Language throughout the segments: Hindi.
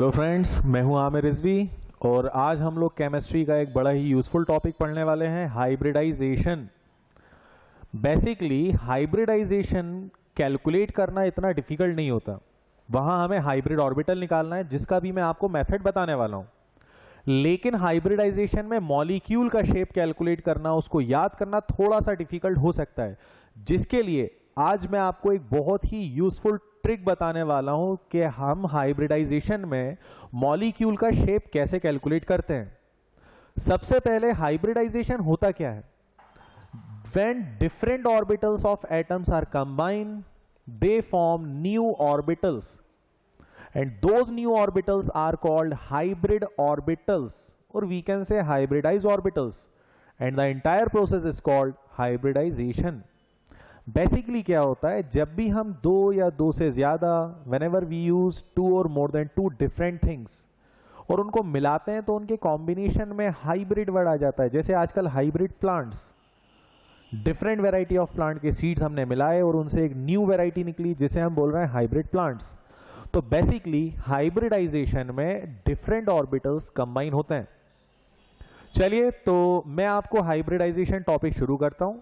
हेलो फ्रेंड्स, मैं हूं आमिर रिजवी और आज हम लोग केमिस्ट्री का एक बड़ा ही यूज़फुल टॉपिक पढ़ने वाले हैं, हाइब्रिडाइजेशन। बेसिकली हाइब्रिडाइजेशन कैलकुलेट करना इतना डिफिकल्ट नहीं होता। वहां हमें हाइब्रिड ऑर्बिटल निकालना है, जिसका भी मैं आपको मेथड बताने वाला हूं। लेकिन हाइब्रिडाइजेशन में मॉलिक्यूल का शेप कैलकुलेट करना, उसको याद करना थोड़ा सा डिफिकल्ट हो सकता है, जिसके लिए आज मैं आपको एक बहुत ही यूजफुल ट्रिक बताने वाला हूं कि हम हाइब्रिडाइजेशन में मॉलिक्यूल का शेप कैसे कैलकुलेट करते हैं। सबसे पहले हाइब्रिडाइजेशन होता क्या है? When different orbitals of atoms are combined, they form new orbitals, and those new orbitals are called hybrid orbitals, or we can say hybridized orbitals, and the entire process is called hybridization. Basically क्या होता है, जब भी हम दो या दो से ज्यादा, whenever we use two or more than two different things, और उनको मिलाते हैं तो उनके कॉम्बिनेशन में हाइब्रिड वर्ड आ जाता है। जैसे आजकल hybrid plants, different variety of plant के सीड्स हमने मिलाए और उनसे एक न्यू वेराइटी निकली, जिसे हम बोल रहे हैं हाइब्रिड प्लांट्स। तो बेसिकली हाइब्रिडाइजेशन में डिफरेंट ऑर्बिटल्स कंबाइन होते हैं। चलिए, तो मैं आपको हाइब्रिडाइजेशन टॉपिक शुरू करता हूं।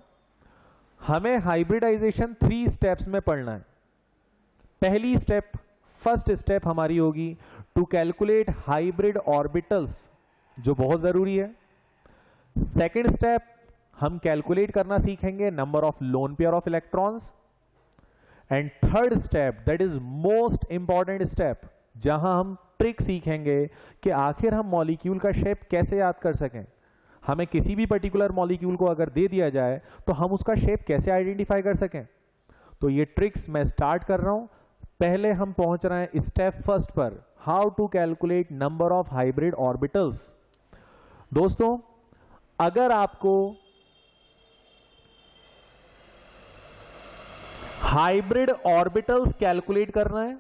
हमें हाइब्रिडाइजेशन 3 स्टेप्स में पढ़ना है। पहली स्टेप, फर्स्ट स्टेप हमारी होगी टू कैलकुलेट हाइब्रिड ऑर्बिटल्स, जो बहुत जरूरी है। सेकेंड स्टेप, हम कैलकुलेट करना सीखेंगे number of lone pair of electrons. And third step, that is most important step, जहां हम ट्रिक सीखेंगे कि आखिर हम मॉलिक्यूल का शेप कैसे याद कर सकें। हमें किसी भी पर्टिकुलर मॉलिक्यूल को अगर दे दिया जाए तो हम उसका शेप कैसे आइडेंटिफाई कर सकें। तो ये ट्रिक्स मैं स्टार्ट कर रहा हूं। पहले हम पहुंच रहे हैं स्टेप फर्स्ट पर, how to calculate number of hybrid orbitals. दोस्तों, अगर आपको हाइब्रिड ऑर्बिटल्स कैलकुलेट करना है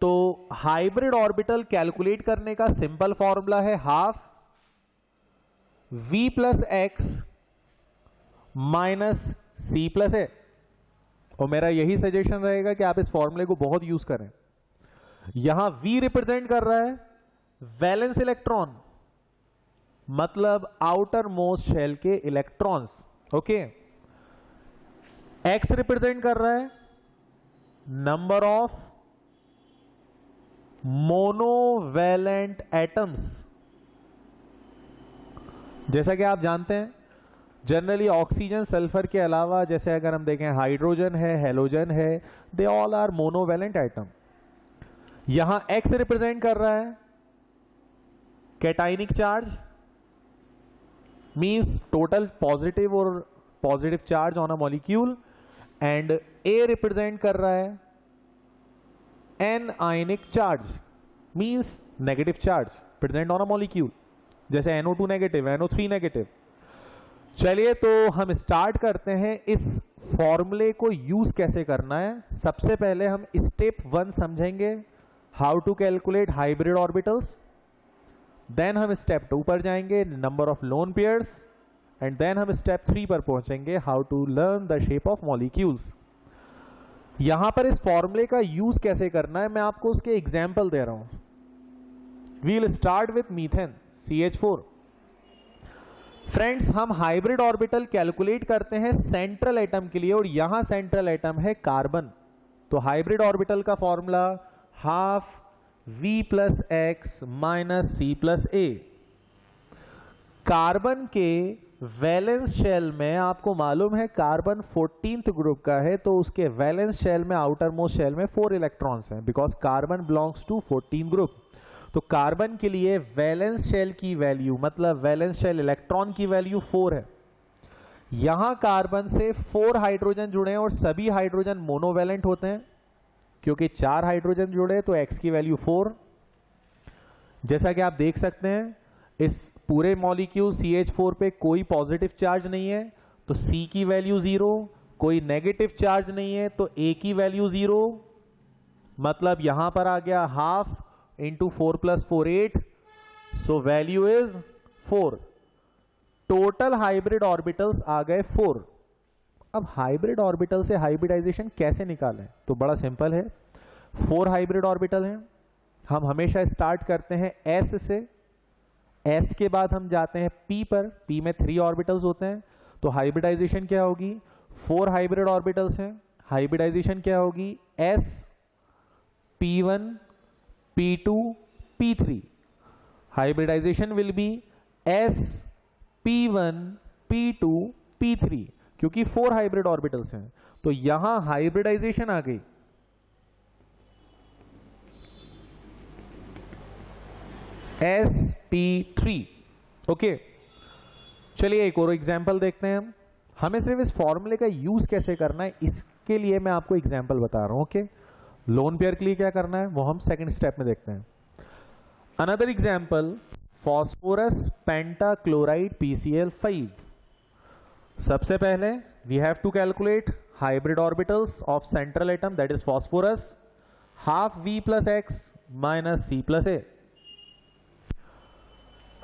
तो हाइब्रिड ऑर्बिटल कैलकुलेट करने का सिंपल फॉर्मूला है half v plus x minus c plus a. और मेरा यही सजेशन रहेगा कि आप इस फॉर्मूले को बहुत यूज करें। यहां v रिप्रेजेंट कर रहा है वैलेंस इलेक्ट्रॉन, मतलब आउटर मोस्ट शेल के इलेक्ट्रॉन्स। ओके, x रिप्रेजेंट कर रहा है नंबर ऑफ मोनोवैलेंट एटम्स। जैसा कि आप जानते हैं, जनरली ऑक्सीजन, सल्फर के अलावा जैसे अगर हम देखें हाइड्रोजन है, हेलोजन है, they all are monovalent atom. यहां x रिप्रेजेंट कर रहा है cationic charge, means total positive और positive charge on a molecule, and a represent कर रहा है anionic charge, means negative charge present on a molecule, जैसे NO2 नेगेटिव, NO3 नेगेटिव। चलिए, तो हम स्टार्ट करते हैं इस फॉर्मूले को यूज कैसे करना है। सबसे पहले हम स्टेप 1 समझेंगे, how to calculate hybrid orbitals. Then हम स्टेप 2 पर जाएंगे, number of lone pairs, and then हम स्टेप 3 पर पहुंचेंगे, how to learn the shape of molecules. यहां पर इस फॉर्मूले का यूज कैसे करना है, मैं आपको उसके एग्जाम्पल दे रहा हूं। We will start with methane CH4। Friends, हम हाइब्रिड ऑर्बिटल कैलकुलेट करते हैं सेंट्रल एटम के लिए, और यहां सेंट्रल एटम है कार्बन। तो हाइब्रिड ऑर्बिटल का formula half v plus x minus c plus a. Carbon के वैलेंस शेल में आपको मालूम है कार्बन 14th ग्रुप का है, तो उसके वैलेंस शेल में, आउटर मोस्ट शेल में 4 इलेक्ट्रॉन्स हैं, because carbon belongs to 14 group. तो कार्बन के लिए वैलेंस शेल की वैल्यू, मतलब वैलेंस शेल इलेक्ट्रॉन की वैल्यू 4 है। यहां कार्बन से 4 हाइड्रोजन जुड़े हैं और सभी हाइड्रोजन मोनोवैलेंट होते हैं, क्योंकि 4 हाइड्रोजन जुड़े तो x की वैल्यू 4। जैसा कि आप देख सकते हैं, इस पूरे मॉलिक्यूल CH4 पे कोई पॉजिटिव चार्ज नहीं है, तो C की वैल्यू 0, कोई नेगेटिव चार्ज नहीं है तो A की वैल्यू 0, मतलब यहां पर आ गया half into 4 plus 4 8, so value is 4। Total hybrid orbitals आ गए 4। अब हाइब्रिड ऑर्बिटल से हाइब्रिडाइजेशन कैसे निकालें? तो बड़ा सिंपल है, 4 हाइब्रिड ऑर्बिटल हैं। हम हमेशा स्टार्ट करते हैं s से, s के बाद हम जाते हैं p पर, p में 3 ऑर्बिटल्स होते हैं, तो हाइब्रिडाइजेशन क्या होगी, 4 हाइब्रिड ऑर्बिटल्स हैं, हाइब्रिडाइजेशन क्या होगी, s p1 p2 p3, hybridisation will be s p1 p2 p3, क्योंकि 4 हाइब्रिड ऑर्बिटल्स हैं, तो यहां हाइब्रिडाइजेशन आ गई। sp3, okay. चलिए एक और एग्जांपल देखते हैं हम। हमें सिर्फ इस फॉर्मूले का यूज कैसे करना है इसके लिए मैं आपको एग्जांपल बता रहा हूं, ओके। लोन पेयर के लिए क्या करना है वो हम सेकंड स्टेप में देखते हैं। Another example, phosphorus pentachloride PCl5। सबसे पहले we have to calculate hybrid orbitals of central atom that is phosphorus, half V plus x minus C plus A।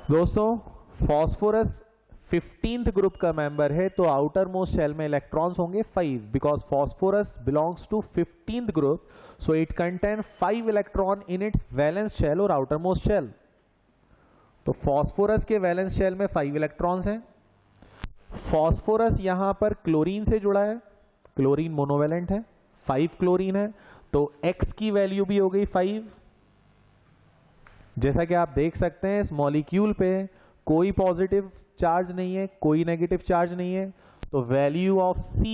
दोस्तों फॉस्फोरस 15th ग्रुप का मेंबर है, तो आउटर मोस्ट शेल में इलेक्ट्रॉन्स होंगे 5, because phosphorus belongs to 15th group, so it contain 5 electron in its valence shell और आउटर मोस्ट शेल। तो फॉस्फोरस के वैलेंस शेल में 5 इलेक्ट्रॉन्स हैं। फॉस्फोरस यहां पर क्लोरीन से जुड़ा है, क्लोरीन मोनोवेलेंट है, 5 क्लोरीन है, तो x की वैल्यू भी हो गई 5। जैसा कि आप देख सकते हैं इस मॉलिक्यूल पे कोई पॉजिटिव चार्ज नहीं है, कोई नेगेटिव चार्ज नहीं है, तो value of C,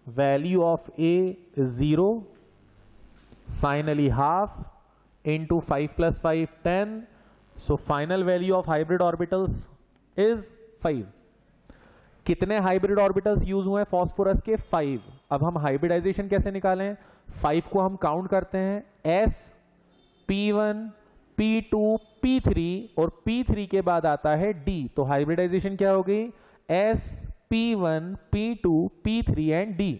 value of A is 0, finally half into 5 plus 5 10, so final value of hybrid orbitals is 5। कितने हाइब्रिड ऑर्बिटल्स यूज हुए हैं फॉस्फोरस के, 5। अब हम हाइब्रिडाइजेशन कैसे निकालें, 5 को हम काउंट करते हैं, S P1 P2 P3 और P3 के बाद आता है D, तो हाइब्रिडाइजेशन क्या हो गई, S P1 P2 P3 and D।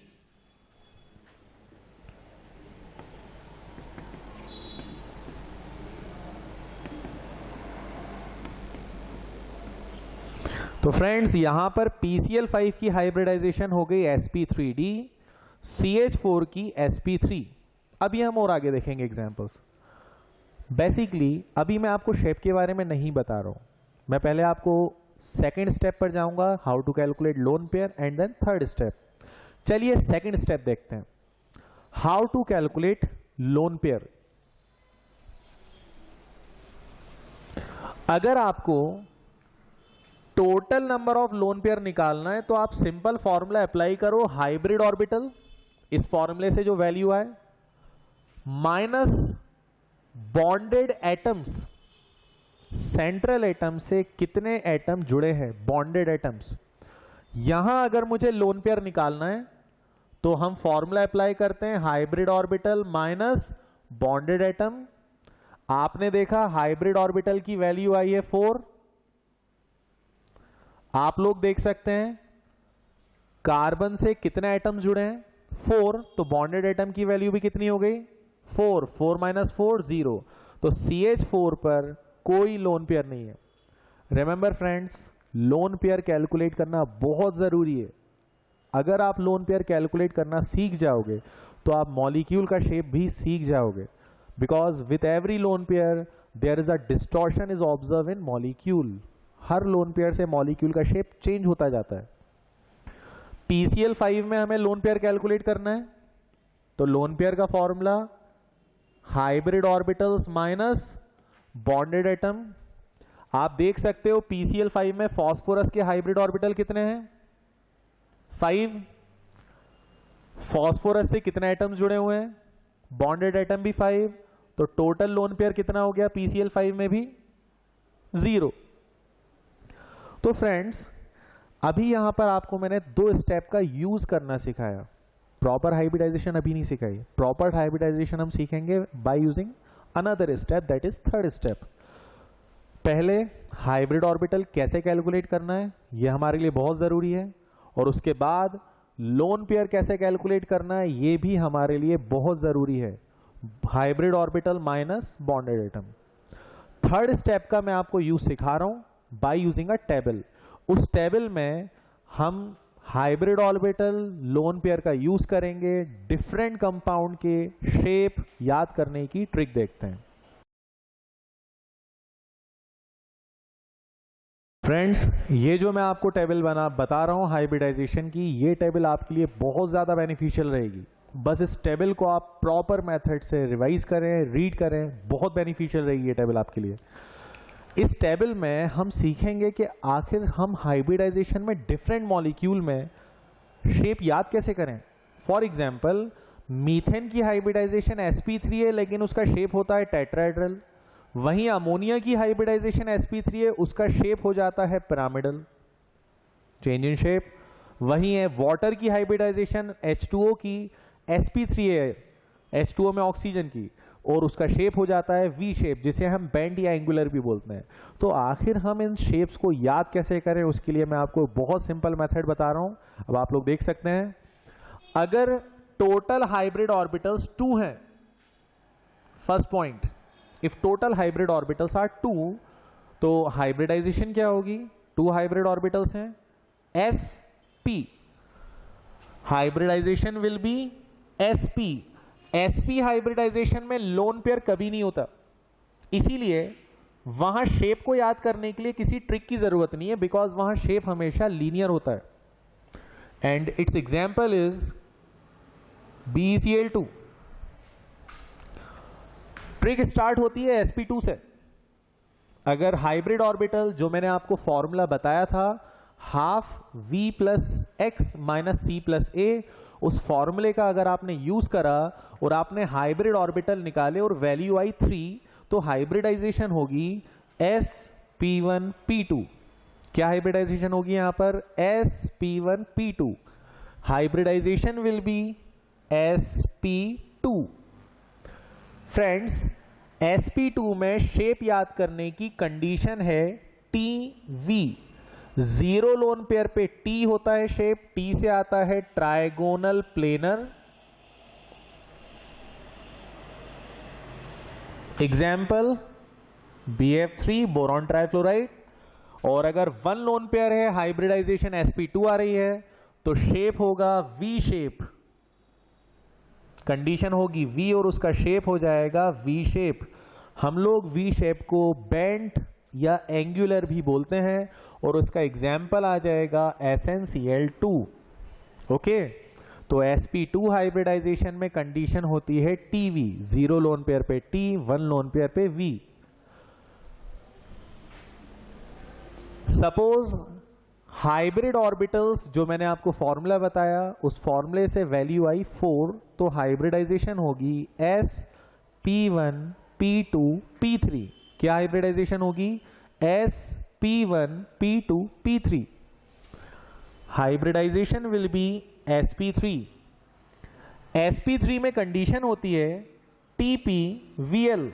तो फ्रेंड्स यहां पर PCl5 की हाइब्रिडाइजेशन हो गई sp3d, CH4 की sp3। अभी हम और आगे देखेंगे एग्जांपल्स। बेसिकली अभी मैं आपको शेप के बारे में नहीं बता रहा हूं, मैं पहले आपको सेकंड स्टेप पर जाऊंगा, how to calculate lone pair, and then third step. चलिए सेकंड स्टेप देखते हैं, how to calculate lone pair. अगर आपको total number of lone pair निकालना है तो आप सिंपल फॉर्मूला अप्लाई करो, हाइब्रिड ऑर्बिटल, इस फॉर्मूले से जो वैल्यू आए, minus bonded atoms, central atom से कितने एटम जुड़े हैं, बॉन्डेड एटम्स। यहां अगर मुझे लोन पेयर निकालना है तो हम फॉर्मूला अप्लाई करते हैं, hybrid orbital minus bonded atom. आपने देखा हाइब्रिड ऑर्बिटल की वैल्यू आई है 4, आप लोग देख सकते हैं कार्बन से कितने एटम जुड़े हैं, 4, तो बॉन्डेड एटम की वैल्यू भी कितनी हो गई, 4, 4 माइनस 4 0, तो CH4 पर कोई लोन पेयर नहीं है। Remember friends, lone pair calculate करना बहुत जरूरी है। अगर आप लोन पेयर कैलकुलेट करना सीख जाओगे तो आप मॉलिक्यूल का शेप भी सीख जाओगे, because with every lone pair there is a distortion is observe in molecule. हर लोन पेयर से मॉलिक्यूल का शेप चेंज होता जाता है। PCl5 में हमें लोन पेयर कैलकुलेट करना है, तो लोन पेयर का formula hybrid orbitals minus bonded atom. आप देख सकते हो PCl5 में फॉस्फोरस के हाइब्रिड ऑर्बिटल कितने हैं, 5। फॉस्फोरस से कितने एटम जुड़े हुए हैं, बॉन्डेड एटम भी 5, तो टोटल लोन पेयर कितना हो गया PCl5 में भी 0। तो फ्रेंड्स अभी यहां पर आपको मैंने 2 स्टेप का यूज करना सिखाया, प्रॉपर हाइब्रिडाइजेशन अभी नहीं सिखाई। प्रॉपर हाइब्रिडाइजेशन हम सीखेंगे by using another step, that is third step. पहले हाइब्रिड ऑर्बिटल कैसे कैलकुलेट करना है ये हमारे लिए बहुत जरूरी है, और उसके बाद लोन पेयर कैसे कैलकुलेट करना है ये भी हमारे लिए बहुत जरूरी है, hybrid orbital minus bonded atom. Third step का मैं आपको यूज सिखा रहा हूं बाय यूजिंग अ टेबल। उस टेबल में हम हाइब्रिड ऑर्बिटल लोन पेयर का यूज करेंगे, डिफरेंट कंपाउंड के शेप याद करने की ट्रिक देखते हैं। फ्रेंड्स, ये जो मैं आपको टेबल बता रहा हूँ हाइब्रिडाइजेशन की, ये टेबल आपके लिए बहुत ज़्यादा बेनिफिशियल रहेगी। बस इस टेबल को आप प्रॉपर मेथड से रिवाइज करें, रीड करें, बहुत बेनिफिशियल रहेगी ये टेबल आपके लिए। इस टेबल में हम सीखेंगे कि आखिर हम हाइब्रिडाइजेशन में डिफरेंट मॉलिक्यूल में शेप याद कैसे करें। फॉर एग्जाम्पल, मीथेन की हाइब्रिडाइजेशन sp3 है लेकिन उसका शेप होता है टेट्राहेड्रल। वहीं अमोनिया की हाइब्रिडाइजेशन sp3 है, उसका शेप हो जाता है पिरामिडल, चेंज इन शेप। वहीं है वाटर की हाइब्रिडाइजेशन H2O की sp3 है, H2O में ऑक्सीजन की, और उसका शेप हो जाता है वी शेप, जिसे हम बेंड या एंगुलर भी बोलते हैं। तो आखिर हम इन शेप्स को याद कैसे करें, उसके लिए मैं आपको बहुत सिंपल मेथड बता रहा हूं। अब आप लोग देख सकते हैं, अगर टोटल हाइब्रिड ऑर्बिटल्स 2 हैं, first point, if total hybrid orbitals are 2, तो हाइब्रिडाइजेशन क्या होगी? 2 हाइब्रिड ऑर्बिटल्स हैं, sp, hybridisation will be sp। sp hybridisation में लोन पेयर कभी नहीं होता, इसीलिए वहां शेप को याद करने के लिए किसी ट्रिक की जरूरत नहीं है, बिकॉज वहां शेप हमेशा लीनियर होता है। And it's example is BeCl2। Trick start होती है sp2 से। अगर हाइब्रिड ऑर्बिटल, जो मैंने आपको फॉर्मूला बताया था, half v plus x minus c plus a, उस फॉर्मूले का अगर आपने यूज करा और आपने हाइब्रिड ऑर्बिटल निकाले और वैल्यू आई 3, तो हाइब्रिडाइजेशन होगी sp1p2। क्या हाइब्रिडाइजेशन होगी यहां पर? sp1p2। Hybridisation will B sp2। Friends, sp2 में शेप याद करने की कंडीशन है tv। 0 लोन पेयर पे T होता है शेप, T से आता है trigonal planar. Example BF3 boron trifluoride. और अगर 1 लोन पेयर है, हाइब्रिडाइजेशन sp2 आ रही है, तो शेप होगा V शेप, कंडीशन होगी V और उसका शेप हो जाएगा V शेप। हम लोग V शेप को बेंट या एंगुलर भी बोलते हैं, और उसका एग्जाम्पल आ जाएगा SnCl2। ओके, तो sp2 हाइब्रिडाइजेशन में कंडीशन होती है TV, 0 लोन पेयर पे T, 1 लोन पेयर पे V। सपोज हाइब्रिड ऑर्बिटल्स, जो मैंने आपको फॉर्मूला बताया, उस फॉर्मूले से वैल्यू आई 4, तो हाइब्रिडाइजेशन होगी sp1 p2 p3। क्या हाइब्रिडाइजेशन होगी? sp1 p2 p3। Hybridisation will B sp3। sp3 में कंडीशन होती है tpvl,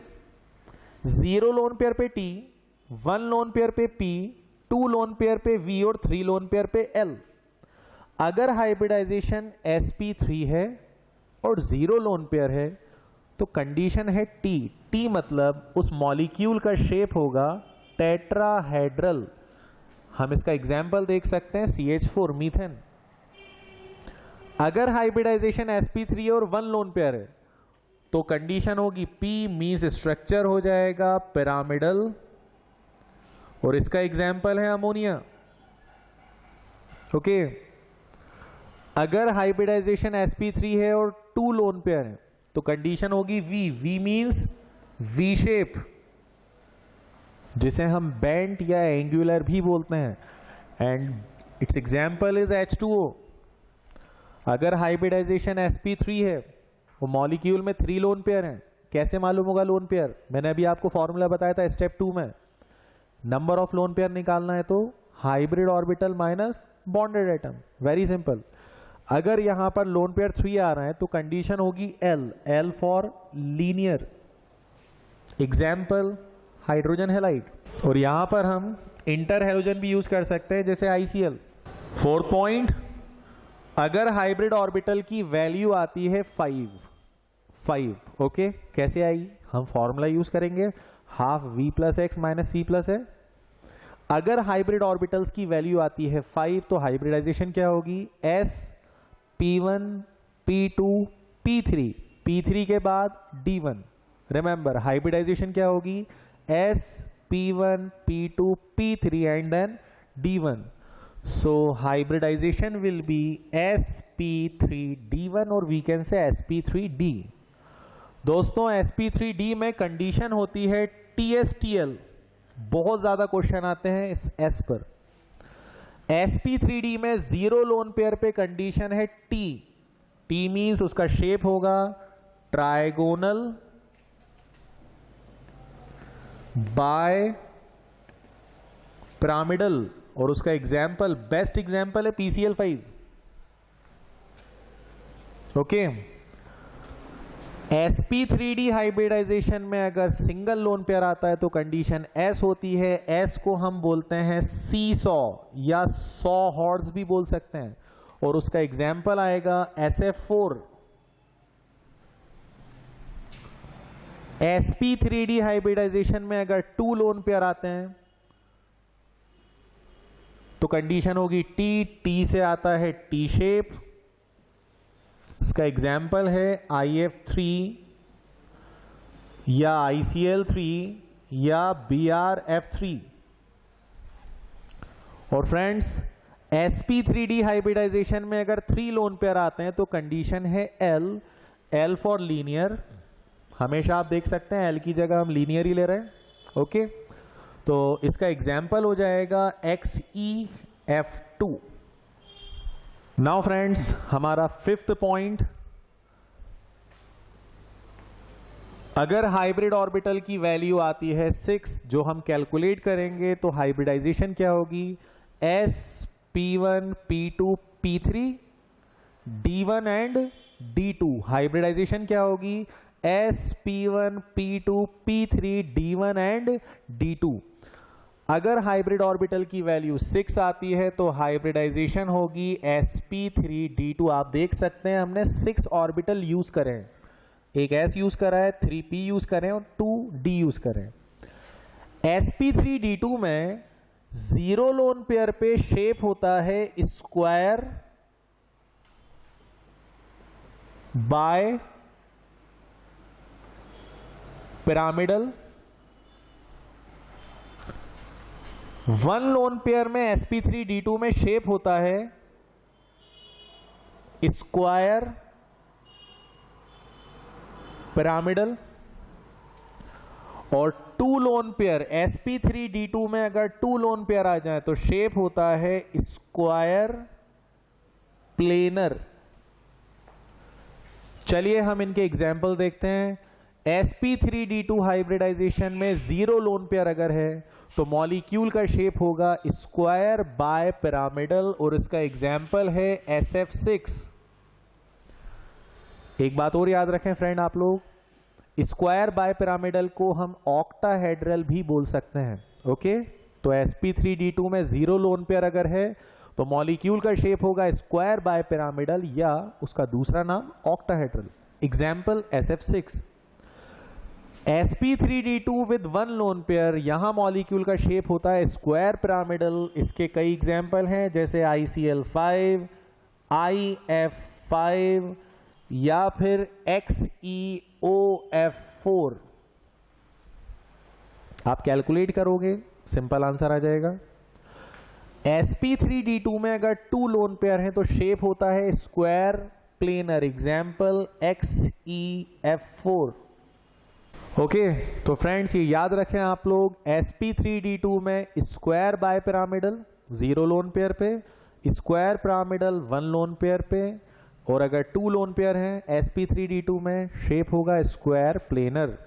0 लोन पेयर पे T, 1 लोन पेयर पे P, 2 लोन पेयर पे V और 3 लोन पेयर पे L। अगर हाइब्रिडाइजेशन sp3 है और 0 लोन पेयर है, तो कंडीशन है T मतलब उस मॉलिक्यूल का शेप होगा टेट्राहेड्रल। हम इसका एग्जाम्पल देख सकते हैं CH4 मीथेन। अगर हाइब्रिडाइजेशन sp3 और 1 लोन पेयर है, तो कंडीशन होगी P मींस स्ट्रक्चर हो जाएगा पिरामिडल, और इसका एग्जाम्पल है अमोनिया। ओके, अगर हाइब्रिडाइजेशन sp3 है और 2 लोन पेयर है, तो कंडीशन होगी V मींस V शेप, जिसे हम बेंट या एंगुलर भी बोलते हैं, and it's example is H2O। अगर हाइब्रिडाइजेशन sp3 है, वो मॉलिक्यूल में 3 लोन पेयर हैं, कैसे मालूम होगा लोन पेयर? मैंने अभी आपको फॉर्मूला बताया था स्टेप 2 में, नंबर ऑफ लोन पेयर निकालना है तो hybrid orbital minus bonded atom, very simple. अगर यहां पर लोन पेयर 3 आ रहा है, तो कंडीशन होगी L for linear, example hydrogen halide. और यहां पर हम इंटर हैलोजन भी यूज कर सकते हैं, जैसे ICL। 4 पॉइंट, अगर हाइब्रिड ऑर्बिटल की वैल्यू आती है 5, ओके, कैसे आई? हम फॉर्मूला यूज करेंगे, half V plus x minus c plus है। अगर हाइब्रिड ऑर्बिटल्स की वैल्यू आती है 5, तो हाइब्रिडाइजेशन क्या होगी? sp1 p2 p3, p3 के बाद d1। रिमेंबर, हाइब्रिडाइजेशन क्या होगी? P1, P2, P3 and then D1. So hybridization will be sp3d1 और we can say sp3d. दोस्तों sp3d में कंडीशन होती है TSTL, बहुत ज्यादा क्वेश्चन आते हैं इस S पर। sp3d में जीरो लोन पेयर पे कंडीशन है T मीन्स उसका शेप होगा ट्राइगोनल बाय पिरामिडल, और उसका एग्जाम्पल, बेस्ट एग्जाम्पल है PCl5। ओके, sp3d हाइब्रिडाइजेशन में अगर सिंगल लोन पेयर आता है तो कंडीशन S होती है। S को हम बोलते हैं सीसॉ या 100 हॉर्स भी बोल सकते हैं, और उसका एग्जाम्पल आएगा SF4। sp3d हाइब्रिडाइजेशन में अगर 2 लोन पेयर आते हैं तो कंडीशन होगी T से आता है T शेप, इसका एग्जाम्पल है IF3 या ICl3 या BRF3। और फ्रेंड्स sp3d हाइब्रिडाइजेशन में अगर 3 लोन पेयर आते हैं तो कंडीशन है L फॉर लीनियर। हमेशा आप देख सकते हैं L की जगह हम लीनियर ही ले रहे हैं। ओके, तो इसका एग्जाम्पल हो जाएगा XeF2। नाउ फ्रेंड्स, हमारा 5th पॉइंट, अगर हाइब्रिड ऑर्बिटल की वैल्यू आती है 6 जो हम कैलकुलेट करेंगे तो हाइब्रिडाइजेशन क्या होगी, sp1 p2 p3 d1 and d2। Hybridisation क्या होगी, sp1 p2 p3 d1 and d2। अगर हाइब्रिड ऑर्बिटल की वैल्यू 6 आती है तो हाइब्रिडाइजेशन होगी sp3d2। आप देख सकते हैं हमने 6 ऑर्बिटल यूज करे हैं, एक s यूज करा है, 3p यूज करें और 2d यूज करें। sp3d2 में जीरो लोन पेयर पे शेप होता है square by pyramidal. 1 lone pair में sp3d2 में शेप होता है स्क्वायर पिरामिडल, और 2 लोन पेयर sp3d2 में अगर 2 लोन पेयर आ जाए तो शेप होता है स्क्वायर प्लेनर। चलिए हम इनके एग्जाम्पल देखते हैं। sp3d2 हाइब्रिडाइजेशन में 0 लोन पेयर अगर है तो मॉलिक्यूल का शेप होगा स्क्वायर बाय पिरामिडल, और इसका एग्जाम्पल है SF6। एक बात और याद रखें फ्रेंड आप लोग, स्क्वायर बाय पिरामिडल को हम ऑक्टाहेड्रल भी बोल सकते हैं। ओके, तो sp3d2 में 0 लोन पेयर अगर है तो मॉलिक्यूल का शेप होगा स्क्वायर बाय पिरामिडल या उसका दूसरा नाम octahedral. Example SF6। sp3d2 with 1 lone pair, यहां मॉलिक्यूल का शेप होता है स्क्वायर पिरामिडल। इसके कई एग्जाम्पल हैं जैसे ICl5, IF5 या फिर XeOF4। आप कैलकुलेट करोगे, सिंपल आंसर आ जाएगा। sp3d2 में अगर 2 लोन पेयर हैं तो शेप होता है square planar. Example XeF4। Okay, तो फ्रेंड्स ये याद रखें आप लोग, sp3d2 में square by pyramidal 0 lone pair पे, स्क्वायर पिरामिडल 1 लोन पेयर पे, और अगर 2 लोन पेयर हैं sp3d2 में शेप होगा स्क्वायर प्लेनर।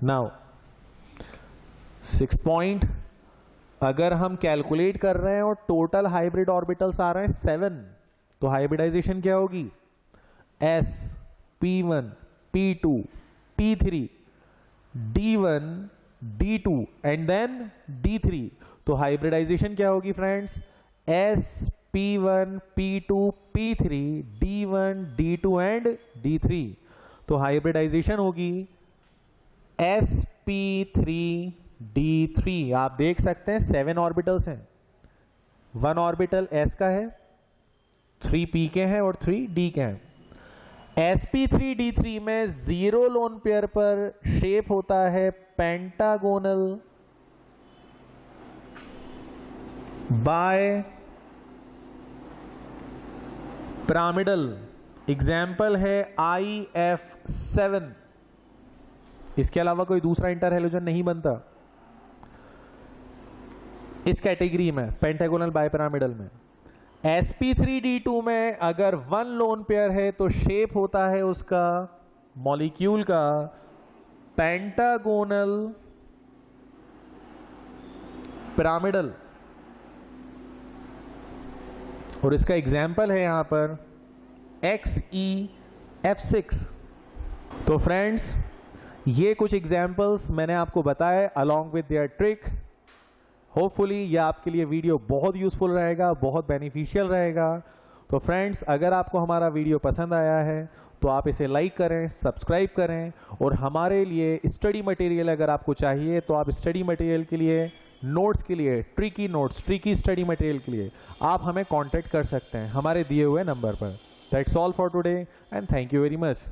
नाउ 6 पॉइंट, अगर हम कैलकुलेट कर रहे हैं और टोटल हाइब्रिड ऑर्बिटल्स आ रहे हैं 7 तो हाइब्रिडाइजेशन क्या होगी, s p1 p2 p3 d1 d2 and then d3। तो हाइब्रिडाइजेशन क्या होगी friends, s p1 p2 p3 d1 d2 and d3। तो हाइब्रिडाइजेशन होगी sp3 d3। आप देख सकते हैं 7 ऑर्बिटल्स हैं, 1 ऑर्बिटल s का है, 3 p के हैं और 3 d के हैं। sp3d3 में 0 लोन पेयर पर शेप होता है पेंटागोनल बाय पिरामिडल, एग्जाम्पल है IF7। इसके अलावा कोई दूसरा इंटर हैलोजन नहीं बनता इस कैटेगरी में, पेंटागोनल बायपिरामिडल में। sp3d2 में अगर 1 लोन पेयर है तो शेप होता है उसका मॉलिक्यूल का पेंटागोनल पिरामिडल, और इसका एग्जाम्पल है यहां पर XeF6। तो फ्रेंड्स, ये कुछ एग्जाम्पल्स मैंने आपको बताए along with their trick. Hopefully ये आपके लिए वीडियो बहुत यूजफुल रहेगा, बहुत बेनिफिशियल रहेगा। तो फ्रेंड्स, अगर आपको हमारा वीडियो पसंद आया है तो आप इसे लाइक करें, सब्सक्राइब करें, और हमारे लिए स्टडी मटेरियल अगर आपको चाहिए तो आप स्टडी मटेरियल के लिए, नोट्स के लिए, tricky notes, tricky study material के लिए आप हमें कांटेक्ट कर सकते हैं हमारे दिए हुए नंबर पर। That's all for today and thank you very much.